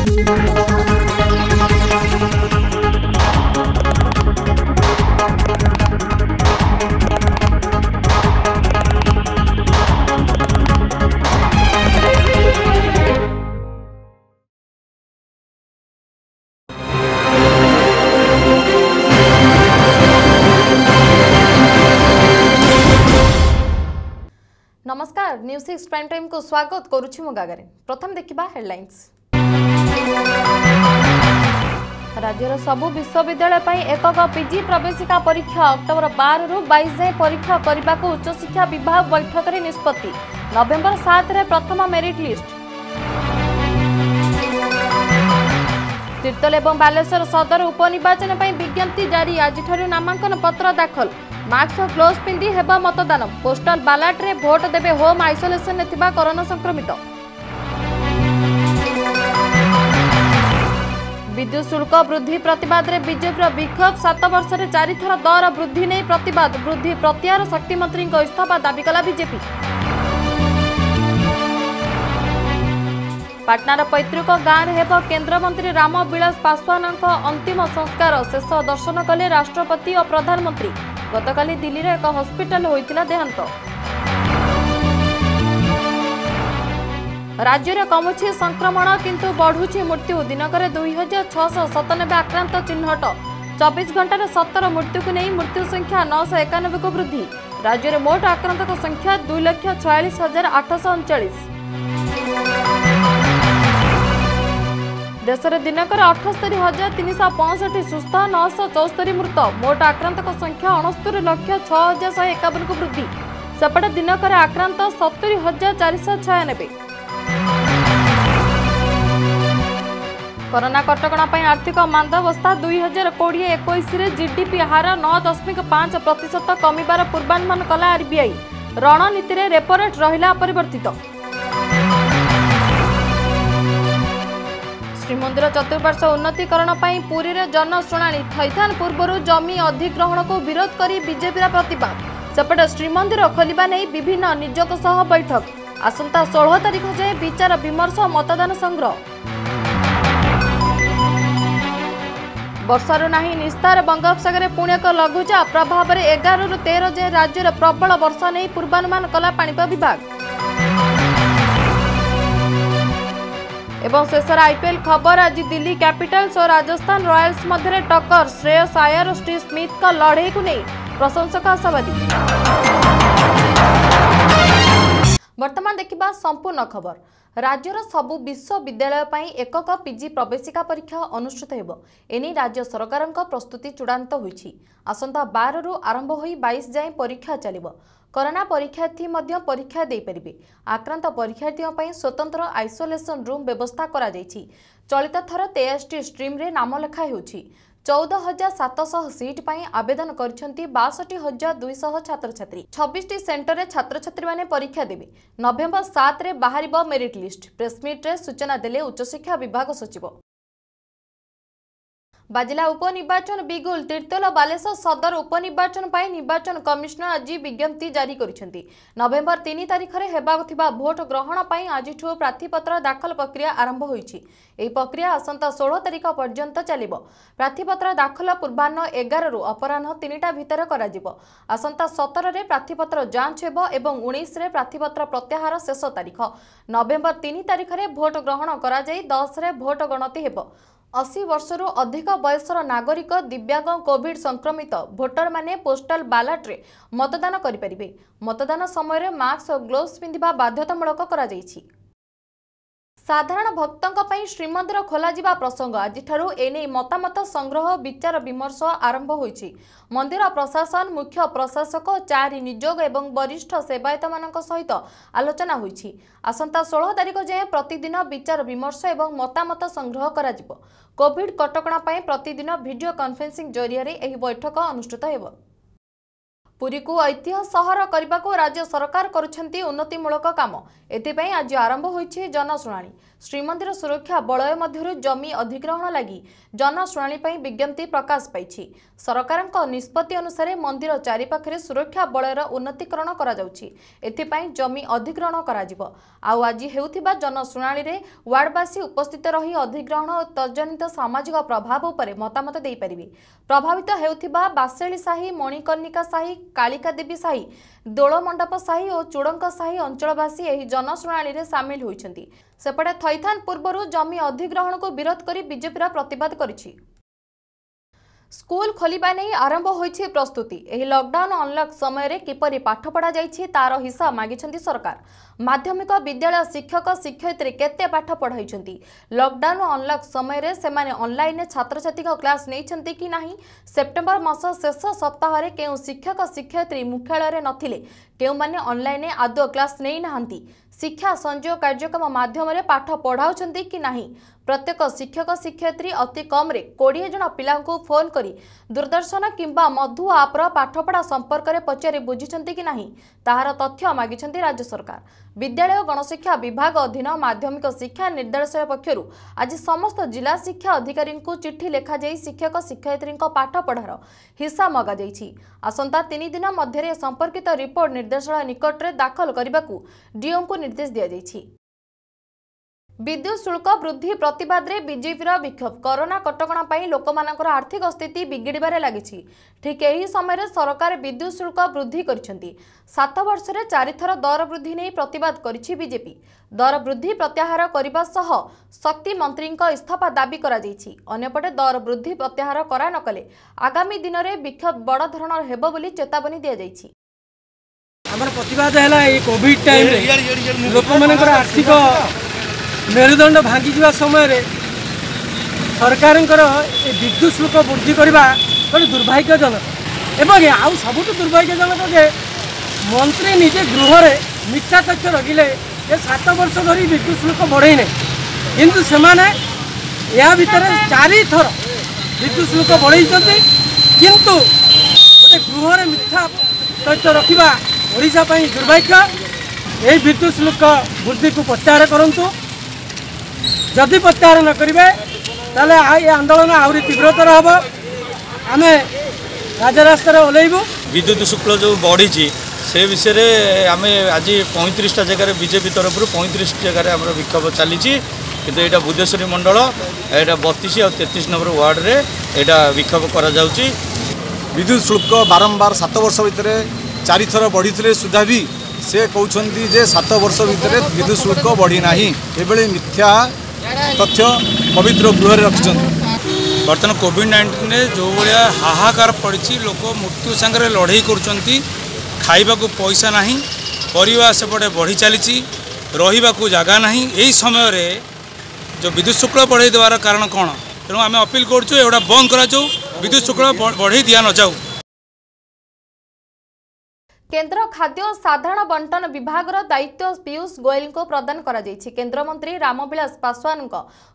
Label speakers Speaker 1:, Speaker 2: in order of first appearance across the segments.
Speaker 1: नमस्कार news 6 prime time को स्वागत करुछि मु गागारे। प्रथम देखिबा हेडलाइंस। राज्यर सबु विश्वविद्यालय पई एकक पीजी प्रवेशिका परीक्षा अक्टोबर 12 रु 22 जाए परीक्षा करने को उच्च शिक्षा विभाग बैठक में निष्पत्ति। नवेम्बर 7 रे प्रथम मेरिट लिस्ट। तीर्तोल एवं बालेश्वर सदर उपनिर्वाचन पई विज्ञप्ति जारी। आज नामांकन पत्र दाखल। मास्क और ग्लोव्स पिंधि हेबा मतदान। पोस्टल बैलेट रे भोट देबे होम आइसोलेशन में थिबा कोरोना संक्रमित। विद्युत शुल्क वृद्धि प्रतिवाद रे बीजेपी विक्षोभ। 7 वर्ष रे 4 थर दर वृद्धि नहीं प्रतिवाद। वृद्धि प्रत्याहार शक्ति मंत्री इस्तीफा दाबी कला बीजेपी। पाटनार पैतृक गाँव हेब केन्द्र मंत्री राम विलास पासवान अंतिम संस्कार। शेष दर्शन कले राष्ट्रपति और प्रधानमंत्री। गतकाली दिल्ली रे एक हॉस्पिटल होइतिला देहांत। राज्य रे कमुछि संक्रमण किंतु बढ़ुछि मृत्यु। दिनकर 2697 आक्रांत चिन्हट। 24 घंटा 17 मृत्यु को नहीं मृत्यु संख्या 991 को वृद्धि। राज्य रे मोट आक्रांतक संख्या 2,46,839। देश में दिनकर 78,365 सुस्थ 974 मृत। मोट आक्रांतक संख्या 69,06,151 को वृद्धि। सेपटे दिनकर आक्रांत 70,496। कोरोना कटकणा आर्थिक मांदावस्था 2020-21 जीडीपी हार 9.5% कमिबार पूर्वानुमान कला आरबीआई। रणनीति रे रेपो रेट रहिला अपरिवर्तित। श्रीमंदिर चतुर्पार्श उन्नतीकरण पर पुरी रे जनशुणाणी। थैथान पूर्व जमी अधिग्रहण को विरोध करी बीजेपी प्रतिवाद। सेपटे श्रीमंदिर खोलिबा नहीं विभिन्न निजोग सह बैठक। आसंता 16 तारिख जाए विचार विमर्श मतदान संग्रह। वर्षारू नहीं निस्तार। बंगोपसागर पुणी एक लघुचाप प्रभाव में 11 रु 13 जाए राज्य में प्रबल वर्षा नहीं पूर्वानुमान कला पाणीपाग विभाग। एवं शेषर आईपीएल खबर। आज दिल्ली कैपिटल्स और राजस्थान रॉयल्स मध्य टक्कर। श्रेयस आयर और स्टीव स्मिथ का लड़े को नहीं प्रशंसक आशावादी। वर्तमान देखिबा संपूर्ण खबर। राज्यर सबु विश्वविद्यालय पई एकक पीजी प्रवेशिका परीक्षा अनुष्ठित हेबो। एनी राज्य सरकार प्रस्तुति चूड़ांत होईछि। आसंता 12 रु आरंभ होई 22 जाए परीक्षा चलिबो। कोरोना परीक्षार्थी मध्य परीक्षा दे परिबे। आक्रांत परीक्षार्थियों पई स्वतंत्र आइसोलेशन रूम व्यवस्था करा जायछि। चलित थर 23 स्ट्रीम रे नाम लेखा हेउछि। 14,700 सीट पई आवेदन करिसेंती 62,200 छात्र छात्री। 26 सेंटर रे छात्र छात्री माने परीक्षा देबे। नवेम्बर 7 रे बाहरिबो मेरिट लिस्ट। प्रेसमीट रे सूचना देले उच्च शिक्षा विभाग सचिव। बाजिला उपनिर्वाचन बिगुल। तीर्तोल बालेश्वर सदर उपनिर्वाचन पर निर्वाचन कमिशनर आज विज्ञप्ति जारी करिसेंती। नवेम्बर 3 तारिख रे हेबाक थिबा भोट ग्रहण पई आजिठु प्रार्थीपत्र दाखल प्रक्रिया आरंभ होईछि। एही प्रक्रिया आसंता 16 तारिख पर्यंत चलिबो। प्रार्थीपत्र दाखल पूर्वाह्न 11 रु अपराह्न 3टा भितर कराजिबो। आसंता 17 रे प्रार्थीपत्र जांच हेबो एवं 19 रे प्रार्थीपत्र प्रत्याहार शेष तारिख। नवेम्बर 3 तारिख रे भोट ग्रहण करा जाई 10 रे भोट गणति हेबो। 80 वर्षरू अधिक बयसर नागरिक, दिव्यांग, कोविड संक्रमित भोटर माने पोस्टल बैलेट रे मतदान करिपारिबे। मतदान समय मास्क और ग्लोव्स पिंधिबा बाध्यतामूलक करा जायछि। साधारण भक्तों पर श्रीमंदिर खोल प्रसंग। आज एने मतामत संग्रह विचार विमर्श आरंभ होईछि। मंदिर प्रशासन, मुख्य प्रशासक, 4 निजोग एवं वरिष्ठ सेवायत मानक सहित आलोचना होईछि। आसंता 16 तारिख जाए प्रतिदिन विचार विमर्श एवं मतामत संग्रह कराजिबो। कोविड कटकणा प्रतिदिन वीडियो कॉन्फ्रेंसिंग जरिया एही बैठक अनुष्ठित हेबो। पुरी को ऐतिह्य सहर करने को राज्य सरकार करुछंती उन्नतिमूलक काम। एथिपाई आज आरंभ होईछि जनशुणाणी। श्रीमंदिर सुरक्षा बलय मध्यरु जमी अधिग्रहण लगी जनशुणाणी पई विज्ञप्ति प्रकाश पाइछि। सरकारक निष्पत्ति अनुसार मंदिर चारिपाखरे सुरक्षा बलयर उन्नतीकरण करा जाउछि। एथिपाई जमी अधिग्रहण करा जिवो। आउ आज हेउथिबा जनशुणाणी रे वार्डवासी उपस्थित रही अधिग्रहण और तजनित सामाजिक प्रभाव उपरे मतामत देई परिबे। प्रभावित हेउथिबा बासेली साही, मणिकर्णिका साही, कालिका देवी साही, दोलमंडप साही और चूड़ंक साही अंचलवासी एही जनशुणाणी रे सामिल होइछन्ती। सेपटे थैथान पूर्वरु जमी अधिग्रहण को विरोध करी बीजेपी प्रतिवाद करिछि। स्कूल खोलिबा नै आरंभ होइछि प्रस्तुति। एही लॉकडाउन अनलॉक समय रे किपरि पाठ पढ़ा जाइछि तार हिसाब मागिछन्ती सरकार। माध्यमिक विद्यालय शिक्षक शिक्षयित्री केते पाठ पढ़ाइछन्ती। लॉकडाउन अनलॉक समय रे सेमाने ऑनलाइन छात्र छात्री को क्लास नैछन्ती कि नाही। सेप्टेम्बर मास शेष सप्ताह रे केउ शिक्षक शिक्षयित्री मुख्यालय रे नथिले, केउ माने ऑनलाइन आदौ क्लास नै नाहंती। शिक्षा संजोग कार्यक्रम माध्यम रे पाठ पढ़ाउछन्ती कि नाही। प्रत्येक शिक्षक शिक्षयित्री अति कम रे 20 जन पिला को फोन करी दूरदर्शन किंबा मधु आप्र पाठपढ़ा संपर्क में पचारि बुझिछन्ती कि नाही ताहार तथ्य मागिछन्ती राज्य सरकार। विद्यालय गणशिक्षा विभाग अधीन माध्यमिक शिक्षा निर्देशालय पक्षरु आज समस्त जिला शिक्षा अधिकारी को चिट्ठी लेखा जाई शिक्षक शिक्षयित्री पाठ पढ़ार हिसाब मगा जाइछि। आसंता 3 दिन मध्य संपर्कित रिपोर्ट निर्देशालय निकट में दाखल करने को डीओ को निर्देश दिया जाइछि। विद्युत शुल्क वृद्धि प्रतिवाद रे बीजेपी विक्षोभ। कोरोना कटकणा पाई लोकमानकर आर्थिक स्थिति बिगिड़बारे लागिछि। ठीक एही समय सरकार विद्युत शुल्क वृद्धि करिसेंती। 7 वर्ष रे 4 थर दर वृद्धि नै प्रतिवाद करिछि बीजेपी। दर वृद्धि प्रत्याहार करबा सह शक्ति मंत्री इस्तीफा दाबी करा जाइछि। अन्यपटे दर वृद्धि प्रत्याहार करा न कले आगामी दिन में विक्षोभ बड़ धरणर हेबो बोली चेतावनी दिया जाइछि।
Speaker 2: हमर प्रतिवाद हैला ए कोविड टाइम रे लोकमानकर आर्थिक मेरुदंड भांगी जा समय सरकार विद्युत शुल्क वृद्धि करने गोटे दुर्भाग्यजनक एवं आउ सबुठ दुर्भाग्यजनक जे मंत्री निजे गृह रे मिथ्या तथ्य रखिले ये 7 वर्ष धरी विद्युत शुल्क बढ़े नहीं किंतु से या भितर 4 थर विद्युत शुल्क बढ़े किंतु गोटे गृह रे मिथ्या तथ्य रखा ओडिशा पई दुर्भाग्य। यही विद्युत शुल्क वृद्धि को प्रत्याहार करंतु। जदि प्रत्याहार न करेंगे ताले ये आंदोलन आहरी तीव्रतर हम आम राजरास्तार ओल्लू।
Speaker 3: विद्युत शुल्क जो बढ़ी से विषय में आम आज 35टा जगह बीजेपी तरफ 35 जगह आम विक्षोभ चली किंतु यहाँ बुद्धेश्वरी मंडल यहाँ 32 और 33 नंबर वार्ड रे यहाँ विक्षोभ करा जाउची।
Speaker 4: विद्युत शुल्क बारंबार 7 वर्ष भितर 4 थर बढ़ी सुधा भी से कहते जे 7 वर्ष भितर विद्युत शुल्क बढ़ी ना ये मिथ्या तथ्य पवित्र गृह रखिंट।
Speaker 3: बर्तमान कोविड-19 जो भाया हाहाकार पड़ी लोक मृत्यु सांगे लड़ाई कर खाइबा को पैसा नहीं परिवार सेपटे बढ़ी चली रहा जगह नहीं। यही समय रे जो विद्युत शुल्क बढ़ाई देवार कारण कौन तेणु आम अपील करूँ एटा बंद करा जाऊ विद्युत शुल्क बढ़ाई दिया न जाऊ।
Speaker 1: केंद्र खाद्य और साधारण बंटन विभाग दायित्व पीयूष गोयल को प्रदान करा जायछि। केंद्र मंत्री रामविलास पासवान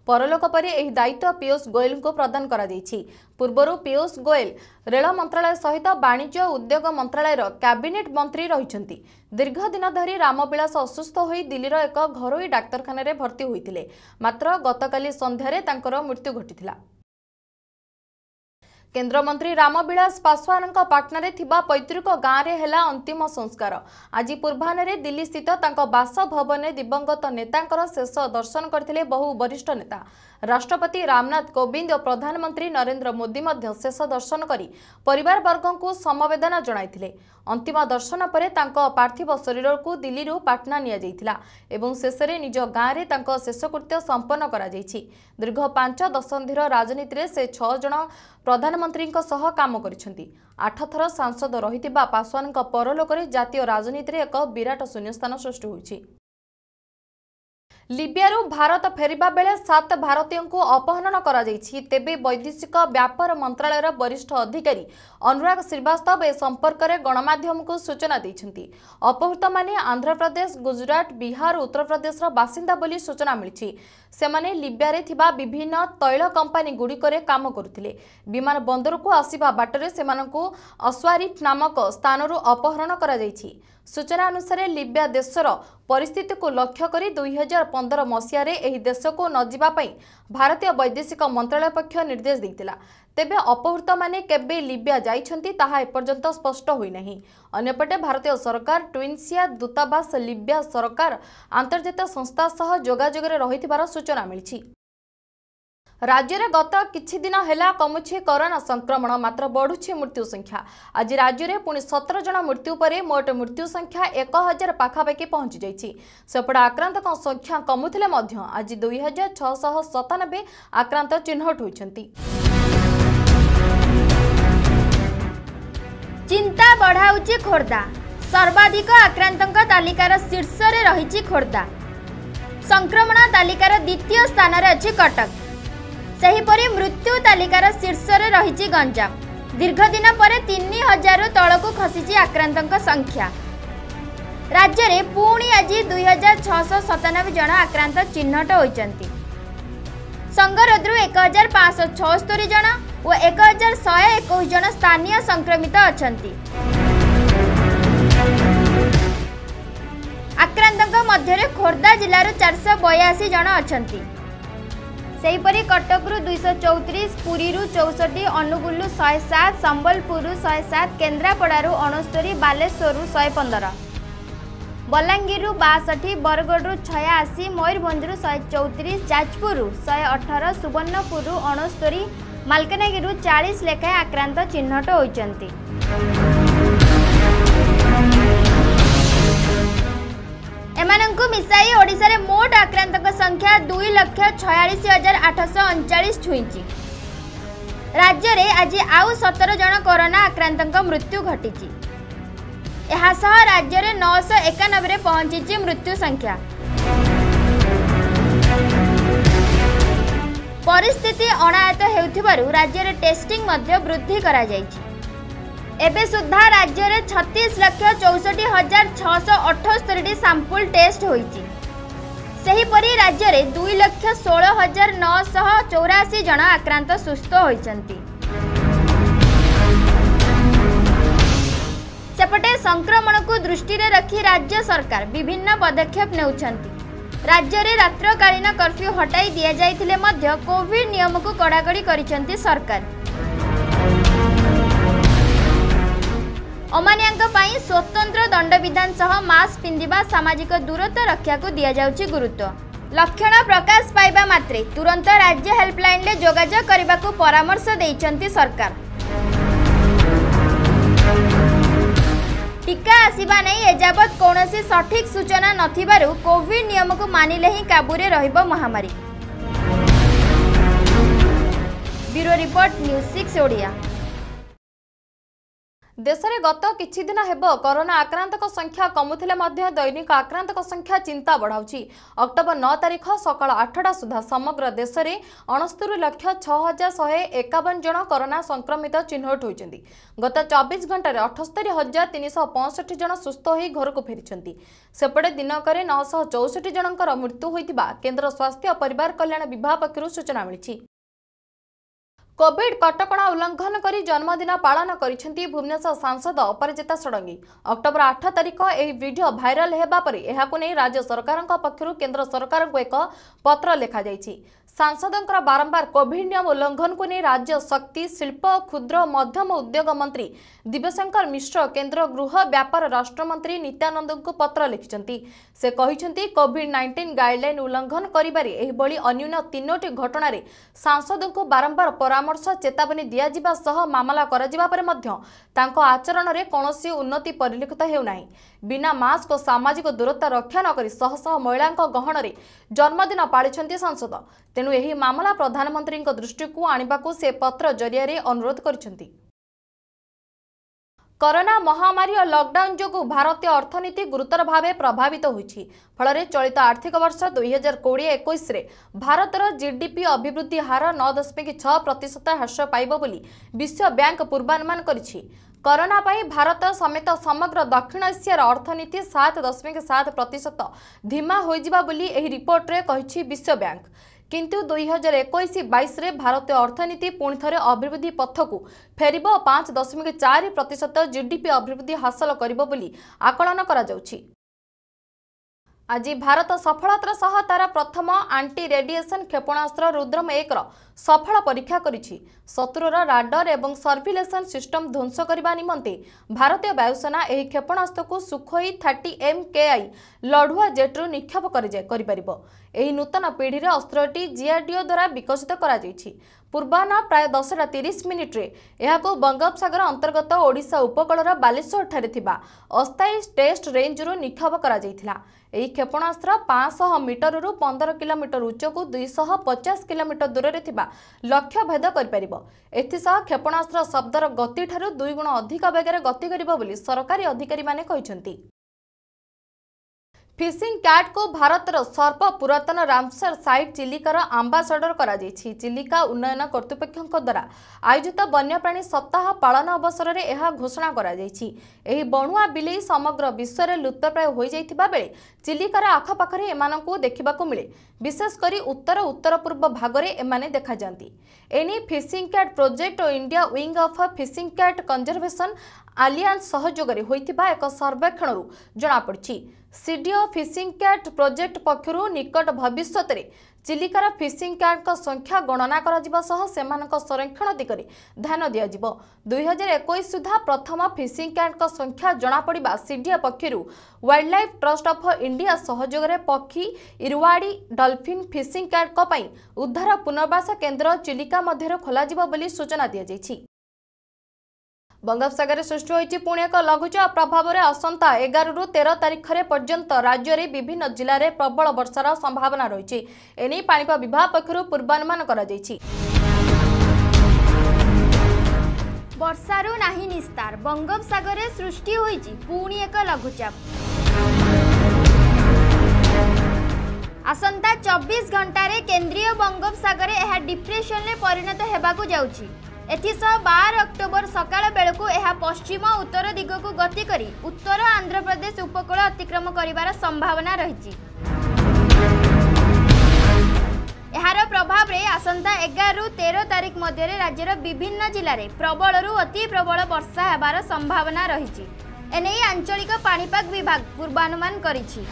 Speaker 1: परलोक पर यह दायित्व पीयूष गोयल को प्रदान करा जायछि। पूर्वरु पीयूष गोयल रेल मंत्रालय सहित वाणिज्य उद्योग मंत्रालय कैबिनेट मंत्री रहिछन्ति। दीर्घ दिन धरी रामविलास असुस्थ होई दिल्लीर एक घरोई डाक्तरखाना रे भर्ती होइतिले, मात्र गतकाली संध्यारे तांकर मृत्यु घटिथिला। केंद्र मंत्री रामविलास पासवान पाटना रे थिबा पैतृक गाँव रे हेला अंतिम संस्कार। आज पूर्वाह्न दिल्ली स्थित बासभवन में दिवंगत नेता शेष दर्शन करथिले बहु वरिष्ठ नेता। राष्ट्रपति रामनाथ कोविंद और प्रधानमंत्री नरेंद्र मोदी मध्य शेष दर्शन करी परिवार वर्ग को समवेदना जणाइथिले। अंतिम दर्शन पर तांको पार्थिव शरीर को दिल्ली पाटना निया जाइथिला एवं शेषे निज गाँव में तांको शेषकृत्य संपन्न करा जाइछि। दीर्घ 5 दशंधिर राजनीति रे से 6 जन प्रधानमंत्री सह काम करिसेंती। 8 थर सांसद रहितिबा पासवान परलोक रे जातीय राजनीति रे एक विराट शून्यस्थान सृष्टि होइछि। लिबियारू भारत फेरिबा बेले 7 भारतीयों को अपहरण करा जाइछि। तेबे वैदेशिक व्यापार मंत्रालयर वरिष्ठ अधिकारी अनुराग श्रीवास्तव ए संपर्क में गणमाध्यम को सूचना दैछन्ति। अपहृत माने आंध्र प्रदेश, गुजरात, बिहार, उत्तर प्रदेश बासिंदा बोली सूचना मिली। सेमाने लिबिया रे थिबा विभिन्न तैल कंपानी गुड़िकरे काम करुथिले। विमान बंदर को आसिबा बाटरे सेमानकु अस्वारिफ नामक स्थानरू अपहरण करा जाइछि। सूचना अनुसार लिबिया देशर परिस्थिति को लक्ष्य करी 2015 मसीह एही देश को न जिबा पई भारतीय वैदेशिक मंत्रालय पक्ष निर्देश दैतिला। तेबे अपहृत माने केबे लिबिया जाइछन्ति ताहा एपर्यंत स्पष्ट होई नाही। अन्यपटे भारतीय सरकार ट्विनिसिया दूतावास लिबिया सरकार अंतर्जातीय संस्था सह जोगाजोगरे रहिथिबार सूचना मिलिछि। राज्य में गत किछि दिन हेला कमुछि कोरोना संक्रमण, मात्र बढ़ुछि मृत्यु संख्या। आज राज्य में पुणी 17 जन मृत्यु पर मोट मृत्यु संख्या 1000 पाखापाखि पहुंची जाइछि। सेपटे आक्रांतक संख्या कमुथिले मध्य आज 2697 आक्रांत चिन्हट होइछन्ति।
Speaker 5: चिंता बढ़ाउछि खोर्धा। सर्वाधिक आक्रांतक तालिकार शीर्ष रे रहिछि खोर्धा। संक्रमण तालिकार द्वितीय स्थान रे अछि कटक। सेहीपरि मृत्यु तालिकार शीर्ष रे रहिछि गंजाम। दीर्घ दिन पर 3000 तळकु खसिछि आक्रांतक संख्या। राज्य रे पुणी आज 2697 जन आक्रांत चिन्हट होइछन्ति। संगरोधरु 1576 जन और 1121 जन स्थानीय संक्रमित अछन्ति। आक्रांतक मध्य खोर्धा जिल्लार 482 जन अछन्ति। सेहीपरि कटकरू 234, पुरीरू 64, अनुगुलू 107, संबलपुरु 107, केन्द्रापड़ारू 69, बालेश्वररू 115, बलांगीररू 62, बरगड़रू 86, मयूरभंजरू 134, जाजपुररू 118, सुवर्णपुररू 69, मालकानगिरीरू 40 लेखाएं आक्रांत चिन्हट होइछन्ति। एमानंकु मिसाई ओडिशा रे मोट आक्रांतक संख्या 2,46,839 छुईची। राज्य रे आज आउ 17 जन कोरोना आक्रांतक मृत्यु घटिची। एहा सह राज्य रे 991 रे पहुंचीची मृत्यु संख्या। परिस्थिति अनायत हेउथिबारु राज्य रे टेस्टिंग मध्य वृद्धि करा जायछि। एबे सुधा राज्य रे 36,64,678 सैंपल टेस्ट होईची। सेहीपरि राज्य रे 2,16,984 जन आक्रांत सुस्थ होइचन्ति। सेपटे संक्रमण को दृष्टि रे रखी राज्य सरकार विभिन्न पदक्षेप नेउछन्ति। राज्य रे रात्रकालीन कर्फ्यू हटाई दिया जाइथिले मध्य कोविड नियम को कड़ाकड़ी करिसन्ति सरकार। अमानियांक पई स्वतंत्र दंडविधान सह मास्क पिंधिबा, सामाजिक दूरत्व रक्षा को दिया जाउछि गुरुत्व। लक्षण प्रकाश पाइबा मात्रे तुरंत राज्य हेल्पलाइन ले जोगाजोग करबा को परामर्श दैछन्ति सरकार। टीका आसिबा नै एजाबत कोनोसी सठिक सूचना नथिबारु कोविड नियम को मानिले ही काबूरे रहिबो महामारी। Bureau report news 6 Odia.
Speaker 1: देश में गत किछि दिन हेब कोरोना आक्रांतक संख्या कमुथिले मध्य दैनिक आक्रांतक संख्या चिंता बढ़ाउछि। अक्टोबर 9 तारिख सकाळ 8टा सुधा समग्र देश में 69,6151 जन कोरोना संक्रमित चिन्हट होइछन्ति। गत 24 घंटे 78,365 जन सुस्थ होई घर को फेरिछन्ति। सेपटे दिनकरे 964 जनकर मृत्यु होइतिबा केंद्र स्वास्थ्य और परिवार कल्याण विभाग पक्षरु सूचना मिलिछि। कोविड कटकणा उल्लंघन करी जन्मदिन पालन करिसेंती भुवनेश्वर सांसद अपराजिता षडंगी। अक्टोबर 8 तारिख एही वीडियो भाइराल हेबा परे एहाकु नै राज्य सरकारक पक्षरु केंद्र सरकार को एक पत्र लिखा जाइछि। सांसदंकर बारंबार कोविड नियम उल्लंघन को नहीं राज्य शक्ति, शिल्प, क्षुद्र मध्यम उद्योग मंत्री दिव्यशंकर मिश्र केंद्र गृह व्यापार राष्ट्रमंत्री नित्यानंद को पत्र लिखिछन्ति। से कहिछन्ति कोविड-19 गाइडलाइन उल्लंघन करिबारे एही बळी अन्यून 3टी घटनारे सांसद को बारंबार परामर्श चेतावनी दिया जिबा सह मामला करा जिबा परे मध्य तांको आचरण रे कोनोसी उन्नति परिलक्षित हेउ नाही। बिना मास्क और सामाजिक दूरत्व रक्षा न करी शह शह महिलांक गहन रे जन्मदिन पालिछन्ति सांसद। तेणु एही मामला प्रधानमंत्री दृष्टि को आनिबाकू से पत्र जरिया रे अनुरोध करिछन्ति। कोरोना महामारी और लॉकडाउन जोगु भारतीय अर्थनीति गुरुतर भाव प्रभावित होइछि। फल चलित आर्थिक वर्ष 2020-21 रे भारतर जीडीपी अभिवृद्धि हार 9.6% ह्रास पाइब बोली विश्व बैंक पूर्वानुमान करिछि। कोरोना पाई भारत समेत समग्र दक्षिण एशियार अर्थनीति 7.7% धीमा होइजिबा बोली एही रिपोर्ट रे कहिछि विश्व बैंक। किंतु 2021-22 रे भारतीय अर्थनीति पुणी थरे अभिवृद्धि पथकू फेरिब 5.4% जीडीपी अभिवृद्धि हासिल करिब बोली आकलन करा जाउछि। आज भारत सफलतार सह तार प्रथम आंटी रेडिएशन क्षेपणास्त्र रुद्रम 1 सफल परीक्षा करिछि। शत्रुर राडर एवं सर्विलेशन सिस्टम ध्वंस करने निमंते भारतीय वायुसेना एही क्षेपणास्त्र को सुखोई 30 MKI लढ़ुआ जेट्रु निक्षेप करिपारिबो। एही नूतन पीढ़ी अस्त्रटी जीआरडीओ द्वारा विकसित करा जाइछि। पूर्वाह्न प्राय 10:30 रे एहाको बंगोपसागर अंतर्गत ओडिशा उपकूलर बालेश्वर ठारे थिबा अस्थायी टेस्ट रेंज रु निक्षेप करा जाइथिला। एही क्षेपणास्त्र 500 मीटरରୁ 15 किलोमीटर उच्चकू 250 किलोमीटर दूर रे थिबा लक्ष्य भेद करिपारिबो। एथिसह क्षेपणास्त्र शब्दर गति ठारू 2 गुण अधिक वेगरे गति करिबो बोली सरकारी अधिकारी माने कहिसंती। फिशिंग कैट को भारतर सर्व पुरातन रामसर साइट चिलिकार आंबासाडर करा जाइछि। चिलिका उन्नयन कर्तृपक्षों द्वारा आयोजित वन्यप्राणी सप्ताह पालन अवसर में यह घोषणा करा जाइछि। एही बणुआ बिलेई समग्र विश्व में लुप्तप्राय हो जाइथिबा बेले चिलिकार आखपाखरे एमानकु देखिबाकू मिले। विशेषकर उत्तर पूर्व भागरे एमाने देखा जांती। एनी फिशिंग कैट प्रोजेक्ट और India wing of fishing cat conservation alliance सहयोग में होइथिबा एक सर्वेक्षण जना पड़छि। सीडीओ फिशिंग कैट प्रोजेक्ट पक्षरु निकट भविष्य में चिलिकार फिशिंग कैट का संख्या गणना करा जिबा सह सेमानक संरक्षण दिगरे ध्यान दिया जिवो। 2021 सुधा प्रथम फिशिंग कैट का संख्या जना पड़िबा सीडीओ पक्षरु wildlife trust of India सहयोग में पक्षी इरवाड़ी डॉल्फिन फिशिंग कैट को पई उद्धार पुनर्वास केन्द्र चिलिका मध्य खोला जिवो बोली सूचना दिया जाइछि। बंगोपसागर सृष्टि होइछि पुणे एक लघुचाप प्रभाव में आसंता 11 ରୁ 13 तारिख पर्यंत राज्य में विभिन्न जिले में प्रबल वर्षार संभावना रही। एने पाणिपाग विभाग पक्षरु पूर्वानुमान करा जाइछि।
Speaker 5: वर्षारू नाही निस्तार बंगोपसागर सृष्टि होइछि पुणी एक लघुचाप। आसंता 24 घंटे केंद्रीय बंगोपसागर यह डिप्रेशन में परिणत हेबाकू जाउछि। एथिसह 12 अक्टोबर सकाळ बेलकू यह पश्चिम उत्तर दिगकू गति करी उत्तर आंध्र प्रदेश उपकूल अतिक्रम करिवार संभावना रही। यार प्रभाव रे आसंता 11 ରୁ 13 तारिख मध्य राज्यर विभिन्न जिले में प्रबल रु अति प्रबल वर्षा हेबार संभावना रही। एने आंचलिक पाणीपाग विभाग पूर्वानुमान करिछि।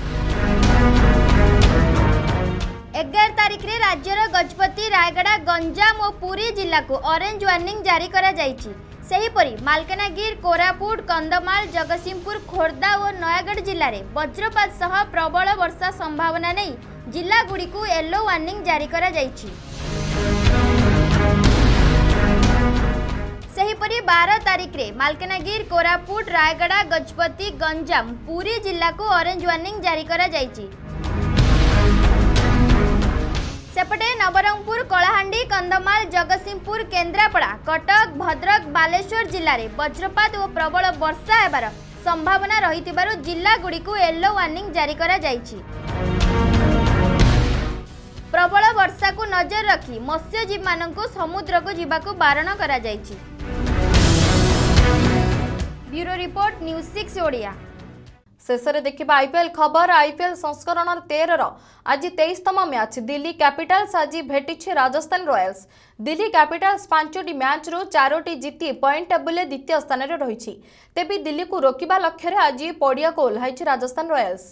Speaker 5: 11 तारिख रे राज्यर गजपति रायगड़ा गंजाम और पुरी जिला को ऑरेंज वार्निंग जारी करा जाइछि। सेहीपरि मालकानगिरी कोरापुट कंधमाल जगतसिंहपुर खोर्धा और नयागढ़ जिले में वज्रपात सह प्रबल वर्षा संभावना नहीं जिला गुड़ी को येलो वार्निंग जारी करा जाइछि। सेहीपरि 12 तारिख रे मालकानगिरी कोरापुट रायगड़ा गजपति गंजाम पुरी जिला को ऑरेंज वार्निंग जारी करा जाइछि। सेपटे नवरंगपुर कलाहांडी कंधमाल जगतसिंहपुर केन्द्रापड़ा कटक भद्रक बालेश्वर जिले में वज्रपात और प्रबल वर्षा हेबार संभावना रही जिला गुड़ी को येलो वार्निंग जारी करा जाइछि। प्रबल वर्षा को नजर रखी मत्स्यजीवी मानक समुद्र को जीवाकू बारण करा जाइछि। Bureau report news 6 Odia.
Speaker 1: शेष में देखा आईपीएल खबर। आईपीएल संस्करण 13 आज 23तम मैच दिल्ली कैपिटल्स आज भेटी राजस्थान रॉयल्स। दिल्ली कैपिटल्स 5टी मैच रु 4टी जीति पॉइंट टेबुल द्वितीय स्थान में रही। तेबे दिल्ली को रोकवा लक्ष्य आज पड़िया को ओह्लाई राजस्थान रॉयल्स।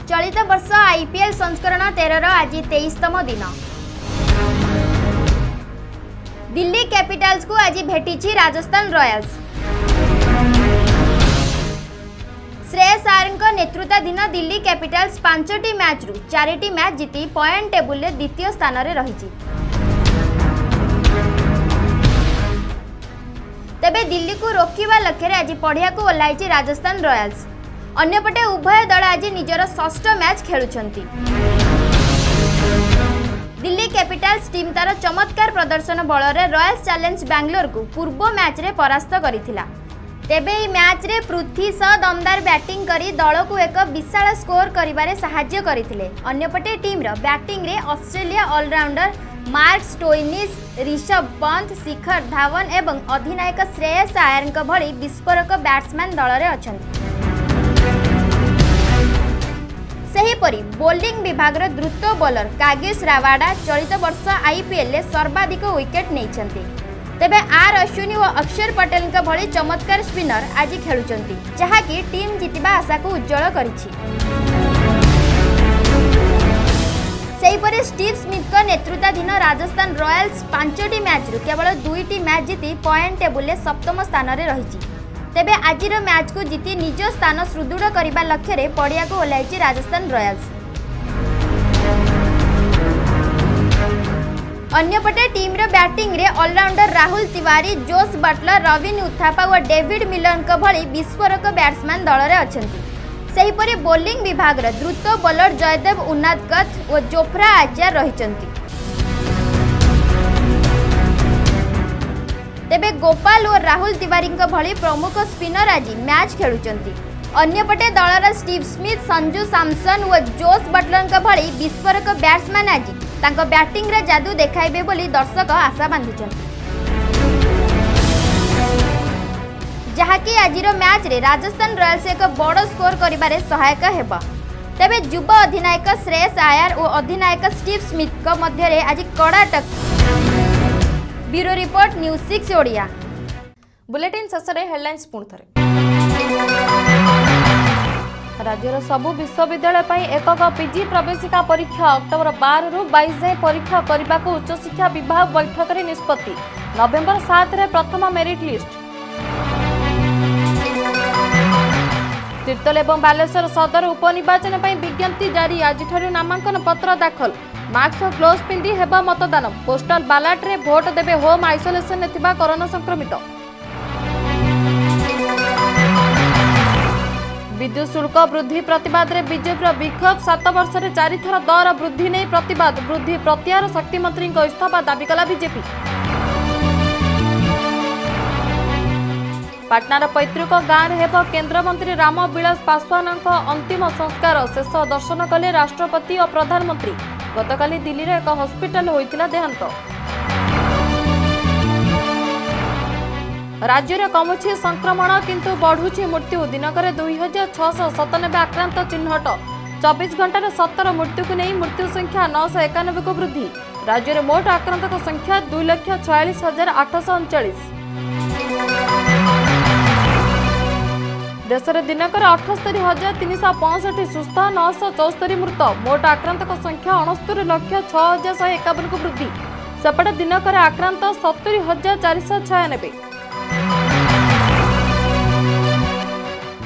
Speaker 5: चलित वर्ष आईपीएल संस्करण 13 आज 23तम दिन दिल्ली कैपिटल्स को आज भेटी राजस्थान रॉयल्स। श्रेयस आयरଙ୍କ नेतृत्वाधीन दिल्ली कैपिटल्स 5टी मैच रु 4टी मैच जीति पॉइंट टेबुल रे द्वितीय स्थान रे रही। तेबे दिल्ली को रोकवा लक्ष्य आज पढ़िया को ओह्लाई राजस्थान रॉयल्स। अन्यपटे उभय दल आज निजर षष्ठ मैच खेलुछंती। दिल्ली कैपिटल्स टीम तार चमत्कार प्रदर्शन बल रॉयल्स चैलेंज बेंगलोर को पूर्व मैच रे परास्त करिथिला। तेबे ई मैच रे पृथ्वी स दमदार बैटिंग करी दल को एक विशाल स्कोर करिबारे सहाय्य करिथिले। अन्यपटे टीम रो बैटिंग रे Australia allrounder Mark Stoinis, Rishabh Pant, Shikhar Dhawan एवं अधिनायक श्रेयस अय्यर भली विस्फोरक बैट्समैन दल रे अछंती। सेहीपरि बोलिंग विभाग द्रुत बोलर कागिस रावाडा चलित वर्ष आईपीएल रे सर्वाधिक विकेट नेइछंती। तेबे आर अश्विनी और अक्षर पटेल भली चमत्कार स्पिनर आज खेलुचंती, जहाँकि टीम जीतिबा आशा को उज्जवल करिछि। सेहीपरि स्टीव स्मिथ का नेतृत्वाधीन राजस्थान रॉयल्स 5टी मैच रु केवल 2टी मैच जीति पॉइंट टेबुल में 7म स्थान रे रहिछि। तेबे आजिर मैच को जीति निज स्थान सुदृढ़ करने लक्ष्य रे पड़िया को ओह्लाई राजस्थान रॉयल्स। अन्यपटे टीम रे बैटिंग रे allrounder Rahul Tiwari, Jos Buttler, Rabin उथापा और डेविड मिलर भली विस्फोरक बैट्समैन दल रे अछंती। सेहीपरि बोलिंग विभाग रे द्रुत बोलर जयदेव उन्नादकथ और जोफ्रा आचार्य रहिचंती। तेबे गोपाल और राहुल तिवारी भली प्रमुख स्पिनर आज मैच खेलुचंती। अन्यपटे दलर स्टीव स्मिथ, संजू सैमसन और जोश बटलर भली विस्फोरक बैट्समैन आज तांको बैटिंग रे जादू देखाइबे बोली दर्शक आशा बांधिचंती, जहाँकि आजिर मैच रे राजस्थान रॉयल्स एक बड़ स्कोर करिबारे सहायक हेबा। तेबे युवा अधिनायक श्रेयस अय्यर और अधिनायक स्टीव स्मिथ का मध्य रे आज कड़ा टक्कर। Bureau report news 6 Odia.
Speaker 1: Bulletin शेष रे हेडलाइंस पुणी थरे। राज्यर सबु विश्वविद्यालय पई एकक पीजी प्रवेशिका परीक्षा अक्टोबर 12 रु 22 जाए परीक्षा करने को उच्च शिक्षा विभाग बैठक में निष्पत्ति। नवेम्बर 7 रे प्रथम मेरिट लिस्ट। तीर्तोल एवं बालेश्वर सदर उपनिर्वाचन पई विज्ञप्ति जारी। आज नामांकन पत्र दाखल। मास्क और ग्लोव्स पिंधि हेबा मतदान। पोस्टल बैलेट रे भोट देबे होम आइसोलेशन में थिबा कोरोना संक्रमित। विद्युत शुल्क वृद्धि प्रतिवाद रे बीजेपी विक्षोभ। 7 वर्ष रे 4 थर दर वृद्धि नहीं प्रतिवाद। वृद्धि प्रत्याहार शक्ति मंत्री इस्तीफा दाबी कला बीजेपी। पाटनार पैतृक गाँव हेब केन्द्र मंत्री राम विलास पासवान अंतिम संस्कार। शेष दर्शन कले राष्ट्रपति और प्रधानमंत्री। गतकाली दिल्ली रे एक हॉस्पिटल होइतिला देहांत। राज्य में कमुछि संक्रमण किंतु बढ़ुछि मृत्यु। दिनक 2697 आक्रांत चिन्हट। 24 घंटे 17 मृत्यु को नहीं मृत्यु संख्या 991 को वृद्धि। राज्य में मोट आक्रांत संख्या 2,46,839। देश में दिनक 78,365 सुस्थ 974 मृत। मोट आक्रांत संख्या 69,06,151 को वृद्धि। सेपटे दिनक आक्रांत 70,496।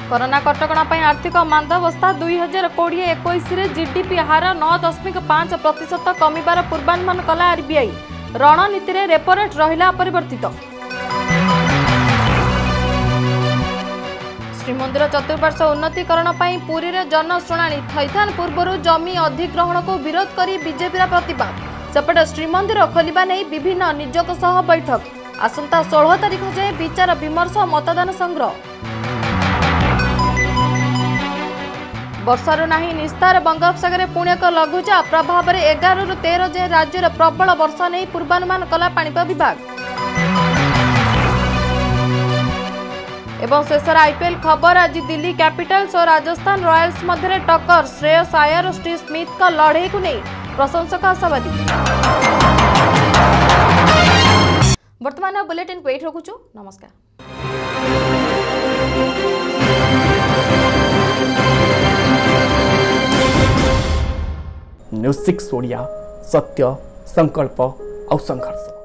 Speaker 1: कोरोना कटकणा आर्थिक मांदावस्था 2020-21 जीडीपी हार 9.5% कमिबार पूर्वानुमान कला आरबीआई। रणनीति रे रेपो रेट रहिला अपरिवर्तित। श्रीमंदिर चतुर्पार्श उन्नतीकरण पुरी रे जनशुणाणी। थैथान पूर्व जमी अधिग्रहण को विरोध करी बीजेपी प्रतिवाद। सेपटे श्रीमंदिर खोलिबा नहीं विभिन्न निजोग सह बैठक। आसंता 16 तारिख जाए विचार विमर्श मतदान संग्रह। वर्षार नहीं निस्तार। बंगोपसागर पुणी एक लघुचाप प्रभाव में 11 रु 13 जाए राज्य में प्रबल वर्षा नहीं पूर्वानुमान कला पाणिपाग विभाग। एवं शेष आईपीएल खबर। आज दिल्ली कैपिटल्स और राजस्थान रॉयल्स मध्य टक्कर। श्रेयस अय्यर और स्टीव स्मिथ का लड़ाई को नहीं प्रशंसक आशावादी। वर्तमान बुलेटिन को एठी रखुछु। नमस्कार।
Speaker 6: न्यूज 6 ओडिया सत्य संकल्प और संघर्ष।